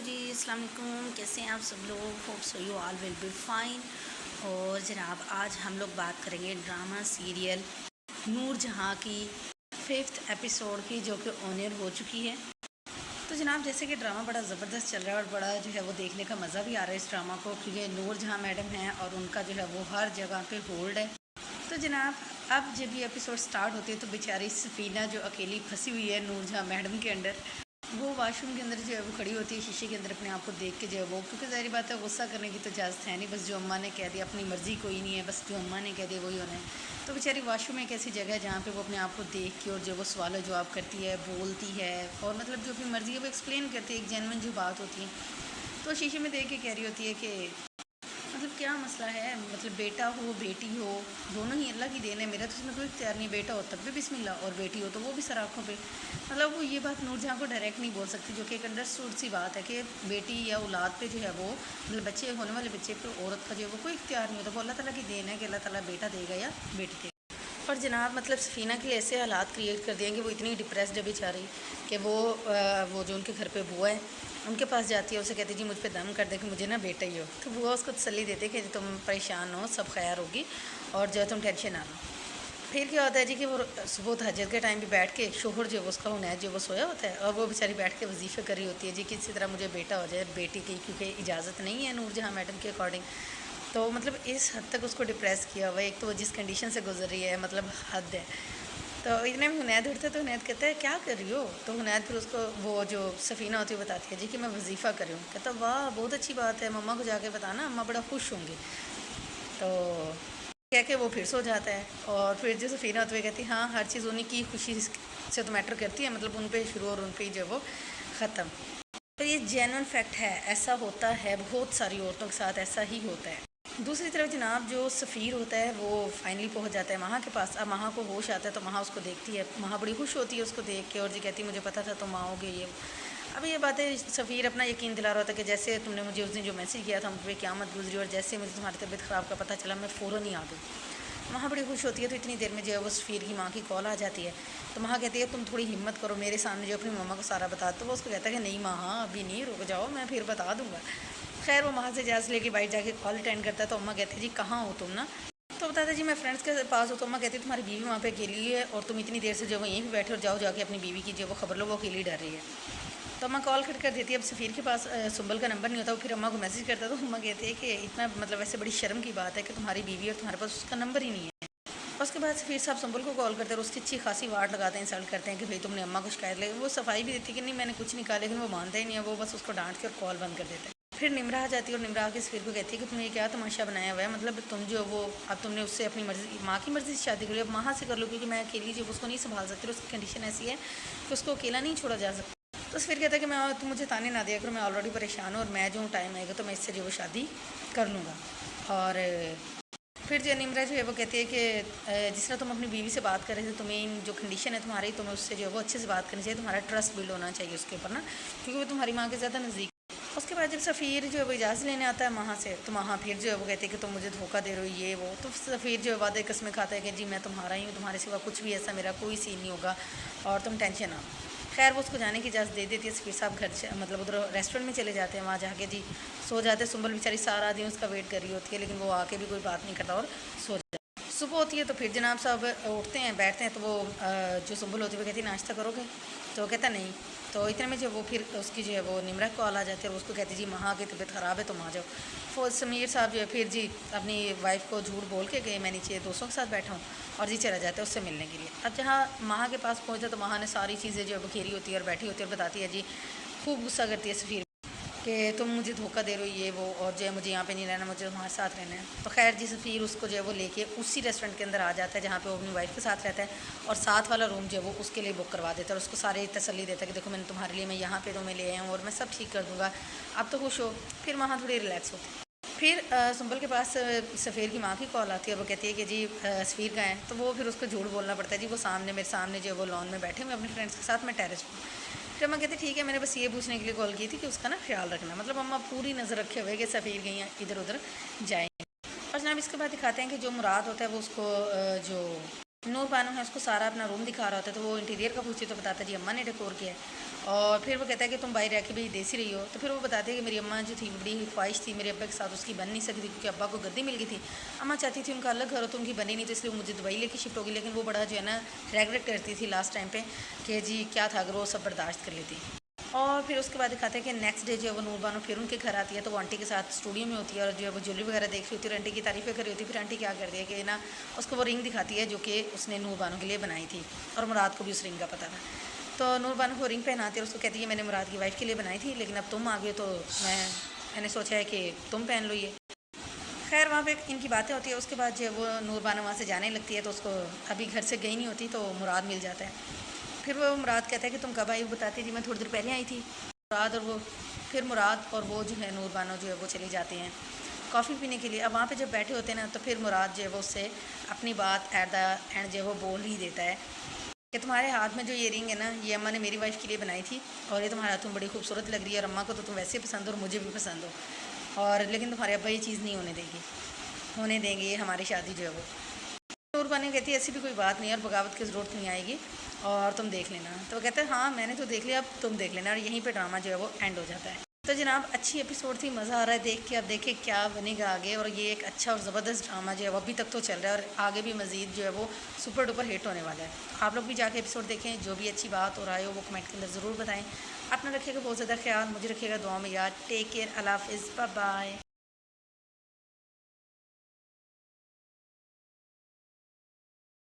जी, अस्सलाम वालेकुम। कैसे हैं आप सब लोग? Hope so you all will be fine. और जनाब आज हम लोग बात करेंगे ड्रामा सीरियल नूर जहाँ की 5th एपिसोड की, जो कि ऑनर हो चुकी है। तो जनाब जैसे कि ड्रामा बड़ा ज़बरदस्त चल रहा है और बड़ा जो है वो देखने का मज़ा भी आ रहा है इस ड्रामा को, क्योंकि नूर जहाँ मैडम हैं और उनका जो है वो हर जगह पे होल्ड है। तो जनाब अब जब ये एपिसोड स्टार्ट होती है तो बेचारी सफ़ीना जो अकेली फंसी हुई है नूर जहाँ मैडम के अंडर, वो वॉशरूम के अंदर जो है वो खड़ी होती है शीशे के अंदर अपने आप को देख के, जो है वो, क्योंकि ज़ाहिर बात है गुस्सा करने की तो इजाज़त है नहीं, बस जो अम्मा ने कह दिया, अपनी मर्ज़ी कोई नहीं है, बस जो अम्मा ने कह दिया वही होना है। तो बेचारी वॉशरूम एक ऐसी जगह है जहाँ पे वो अपने आप को देख के और जो वो सवाल जवाब करती है, बोलती है और मतलब जो अपनी मर्ज़ी है वो एक्सप्लेन करती है, एक जेन्युइन जो बात होती है। तो शीशे में देख के कह रही होती है कि मतलब क्या मसला है, मतलब बेटा हो बेटी हो दोनों ही अल्लाह की देन है, मेरा तो उसमें कोई इख्तियार नहीं, बेटा हो तब भी बिस्मिल्लाह और बेटी हो तो वो भी सर आँखों पे। मतलब वो ये बात नूरजहाँ को डायरेक्ट नहीं बोल सकती, जो कि एक अंडरस्टूड सी बात है कि बेटी या औलाद पे जो है वो, मतलब बच्चे होने वाले बच्चे पे औरत का जो है वो कोई इख्तियार नहीं होता, वो अल्लाह ताला की देन है कि अल्लाह ताला बेटा देगा या बेटी देगा। और जनाब मतलब सफ़ीना के लिए ऐसे हालात क्रिएट कर दिए कि वो इतनी डिप्रेस्ड है बेचारी कि वो जो उनके घर पे बुआ है उनके पास जाती है, उसे कहती जी मुझ पे दम कर दे कि मुझे ना बेटा ही हो। तो बुआ उसको तसल्ली देते कि तुम परेशान हो, सब खैर होगी और जो है तुम टेंशन ना लो। फिर क्या होता है जी कि वो सुबह तहज्जुद के टाइम भी बैठ के शोहर जो है उसका हुनैद जो वो सोया होता है और वो बेचारी बैठ के वजीफ़े कर रही होती है जी किसी तरह मुझे बेटा हो जाए, बेटी की क्योंकि इजाज़त नहीं है नूरजहाँ मैडम के अकॉर्डिंग। तो मतलब इस हद तक उसको डिप्रेस किया हुआ है, एक तो वो जिस कंडीशन से गुजर रही है मतलब हद है। तो इतने में हुनैद उठता है तो हुनैद कहता है क्या कर रही हो? तो हुनैद फिर उसको वो जो सफ़ीना होती है बताती है जी कि मैं वजीफ़ा कर रही हूँ। कहता वाह बहुत अच्छी बात है, मम्मा को जाके बताना, अम्मा बड़ा खुश होंगे। तो कह के वो फिर सो जाता है और फिर जो सफ़ीना होती है कहती हाँ हर चीज़ उन्हीं की खुशी से तो मैटर करती है, मतलब उन पे शुरू और उन पे ही जो है वो ख़त्म। तो ये जेन्युइन फैक्ट है, ऐसा होता है, बहुत सारी औरतों के साथ ऐसा ही होता है। दूसरी तरफ जनाब जो सफ़ीर होता है वो फाइनली पहुंच जाता है महा के पास। अब महा को होश आता है तो महा उसको देखती है, महा बड़ी खुश होती है उसको देख के और जी कहती है मुझे पता था तुम आओगे ये। अब ये बातें सफ़ीर अपना यकीन दिला रहा होता है कि जैसे तुमने मुझे उस दिन जो मैसेज किया था मुझ पर क़यामत गुजरी और जैसे मुझे तुम्हारी तबीयत ख़राब का पता चला मैं फ़ौरन ही आ गई। वहाँ बड़ी खुश होती है। तो इतनी देर में जो है वो सफ़ीर की माँ की कॉल आ जाती है। तो माँ कहती है तुम थोड़ी हिम्मत करो, मेरे सामने जो अपनी मम्मा को सारा बता। तो वो उसको कहता है कि नहीं माँ हाँ अभी नहीं, रुक जाओ मैं फिर बता दूँगा। खैर वो वहाँ से इजाज़त लेके बाइट जाके कॉल अटेंड करता है। तो अम्मा कहती है जी कहाँ हो तुम ना? तो बताता है जी मैं फ्रेंड्स के पास हूँ। तो अम्मा कहती है तुम्हारी बीवी वहाँ पे अकेली है और तुम इतनी देर से जो वो यहीं पे बैठे और जाओ जाके अपनी बीवी की जो वो खबर लो, वो अकेली डर रही है। तो अम्मा कॉल कट कर देती है। अब सफ़ीर के पास सुंबल का नंबर नहीं होता, वो फिर अम्मा को मैसेज करता है। तो अम्मा कहती है कि इतना मतलब ऐसे बड़ी शर्म की बात है कि तुम्हारी बीवी और तुम्हारे पास उसका नंबर ही नहीं है। और उसके बाद सफ़ीर साहब सुंबल को कॉल करते हैं और उसकी अच्छी खासी वाट लगाते हैं, इंसल्ट करते हैं कि भाई तुमने अम्मा को शिकायत लगी। वो सफाई भी देती है कि नहीं मैंने कुछ नहीं कहा, लेकिन वो मानता ही नहीं है, वो बस उसको डांट के और कॉल बंद कर देता है। फिर निमरा आ जाती है और निमरा के सफ़ीर को कहती है कि तुमने ये क्या तमाशा बनाया हुआ है, मतलब तुम जो वो अब तुमने उससे अपनी मर्ज़ी माँ की मर्ज़ी से शादी करी, अब माँ से कर लो क्योंकि मैं अकेली जो उसको नहीं संभाल सकती और उसकी कंडीशन ऐसी है कि उसको अकेला नहीं छोड़ा जा सकता। तो फिर कहता है कि मैं तुम मुझे ताने ना दिया करो, मैं ऑलरेडी परेशान हूँ और मैं जो टाइम आएगा तो मैं इससे जो वो शादी कर लूँगा। और फिर जो निम्रा जो है वो कहती है कि जिस तरह तुम अपनी बीवी से बात कर रहे थे, तुम्हें इन जो कंडीशन है तुम्हारी, तुम्हें उससे जो है वो अच्छे से बात करनी चाहिए, तुम्हारा ट्रस्ट बिल्ड होना चाहिए उसके ऊपर ना, क्योंकि वो तुम्हारी माँ के ज़्यादा नज़दीक। उसके बाद जब सफ़ीर जो है वो इजाज़त लेने आता है वहाँ से, तो वहाँ फिर जो है वो कहती है कि तुम मुझे धोखा दे रहे हो ये वो। तो सफ़ीर जो है वादे कस्में खाता है कि जी मैं तुम्हारा ही हूँ, तुम्हारे सिवा कुछ भी ऐसा मेरा कोई सीन नहीं होगा और तुम टेंशन ना। खैर वो उसको जाने की इजाज़त दे देती है। सफ़ीर साहब घर से मतलब उधर रेस्टोरेंट में चले जाते हैं, वहाँ जाके जी सो जाते हैं। सुंबल बेचारी सारा दिन उसका वेट कर रही होती है, लेकिन वो आके भी कोई बात नहीं करता और सो जाता है। सुबह होती है तो फिर जनाब साहब उठते हैं, बैठते हैं। तो वो जो सुंबल होती है वो कहती है नाश्ता करोगे? तो वो कहता नहीं। तो इतने में जो वो फिर उसकी जो है वो निमरा कॉल आ जाती है और उसको कहती जी महा की तबीयत ख़राब है तुम आ जाओ। फिर समीर साहब जो है फिर जी अपनी वाइफ को झूठ बोल के गए मैं नीचे दोस्तों के साथ बैठा हूँ और जी चला जाता है उससे मिलने के लिए। अब जहाँ महा के पास पहुँचता तो महा ने सारी चीज़ें जो है बखेरी होती है और बैठी होती है और बताती है जी, खूब गुस्सा करती है सफ़ीर कि तुम मुझे धोखा दे रहे हो ये वो और जो है मुझे यहाँ पे नहीं रहना, मुझे तुम्हारे साथ रहना है। तो खैर जी सफ़ीर उसको जो है वो लेके उसी रेस्टोरेंट के अंदर आ जाता है जहाँ पे वो अपनी वाइफ के साथ रहता है और साथ वाला रूम जो है वो उसके लिए बुक करवा देता है और उसको सारे तसल्ली देता है कि देखो मैंने तुम्हारे लिए मैं यहाँ पे रूम में ले आया हूँ और मैं सब ठीक कर दूँगा, आप तो खुश हो। फिर वहाँ थोड़ी रिलैक्स होती है। फिर सुंबल के पास सफ़ीर की माँ की कॉल आती है, वो कहती है कि जी सफ़ीर का है। तो वो फिर उसको झूठ बोलना पड़ता है जी वो सामने मेरे सामने जो है वो लॉन में बैठे हुए अपने फ्रेंड्स के साथ, मैं टेरेस पर। फिर अम्मा कहती ठीक है मैंने बस ये पूछने के लिए कॉल की थी कि उसका ना ख्याल रखना, मतलब अम्मा पूरी नज़र रखे हुए कि सफ़ीर कहीं इधर उधर जाएंगे। और जनाब इसके बाद दिखाते हैं कि जो मुराद होता है वो उसको जो नूर बानो है उसको सारा अपना रूम दिखा रहा होता है। तो वो इंटीरियर का पूछती तो बताता जी अम्मा ने डेकोर किया है। और फिर वो कहता है कि तुम बाहर रह के भी देसी रही हो। तो फिर वो बताते हैं कि मेरी अम्मा जो थी बड़ी ख्वाहिश थी मेरे अब्बा के साथ, उसकी बन नहीं सकती थी क्योंकि अब्बा को गद्दी मिल गई थी। अम्मा चाहती थी उनका अलग घर हो तो उनकी बनी नहीं, तो इसलिए वो मुझे दुबई लेके शिफ्ट होगी। लेकिन वो बड़ा जो है ना रेगरेट करती थी लास्ट टाइम पे कि जी क्या था अगर वो सब बर्दाश्त कर लेती। और फिर उसके बाद दिखाते हैं कि नेक्स्ट डे जो है वो नूर बानो फिर उनके घर आती है, तो वो आंटी के साथ स्टूडियो में होती है और जो है वो ज्वेलरी वगैरह देख रही होती है और आंटी की तारीफ़ें कर रही होती है। फिर आंटी क्या करती है कि ना उसको वो रिंग दिखाती है जो कि उसने नूर बानो के लिए बनाई थी और मुराद को भी उस रिंग का पता था। तो नूर बानो को रिंग पहनाती है और उसको कहती है मैंने मुराद की वाइफ के लिए बनाई थी लेकिन अब तुम आ गए तो मैंने सोचा है कि तुम पहन लो ये। खैर वहाँ पे इनकी बातें होती है। उसके बाद जो है वो नूर बानो वहाँ से जाने लगती है, तो उसको अभी घर से गई नहीं होती तो मुराद मिल जाता है। फिर वो मुराद कहता है कि तुम कब आई, वो बताती थी मैं थोड़ी देर पहले आई थी। मुराद और वो फिर मुराद और वो जो है नूर बानो जो है वो चले जाते हैं कॉफ़ी पीने के लिए। अब वहाँ पे जब बैठे होते हैं ना तो फिर मुराद जो है वो उससे अपनी बात एट द एंड जो है वो बोल ही देता है कि तुम्हारे हाथ में जो ये रिंग है ना ये अम्मा ने मेरी वाइफ के लिए बनाई थी और ये तुम्हारे हाथ में बड़ी खूबसूरत लग रही है और अम्मा को तो तुम वैसे पसंद हो और मुझे भी पसंद हो, और लेकिन तुम्हारे अब्बा ये चीज़ नहीं होने देंगे हमारी शादी जो है वो। नूर बानो कहती है ऐसी भी कोई बात नहीं है और बगावत की ज़रूरत नहीं आएगी और तुम देख लेना। तो वो कहते हैं हाँ मैंने तो देख लिया अब तुम देख लेना, और यहीं पे ड्रामा जो है वो एंड हो जाता है। तो जनाब अच्छी एपिसोड थी, मज़ा आ रहा है देख के। अब देखें क्या बनेगा आगे, और ये एक अच्छा और ज़बरदस्त ड्रामा जो है वो अभी तक तो चल रहा है और आगे भी मज़ीद जो है वो सुपर डुपर हिट होने वाला है। आप लोग भी जाके एपिसोड देखें, जो भी अच्छी बात हो रहा है वो कमेंट के अंदर ज़रूर बताएँ। अपना रखिएगा बहुत ज़्यादा ख्याल, मुझे रखिएगा दुआ में याद। टेक केयर, अल्लाह हाफिज़, बाय बाय।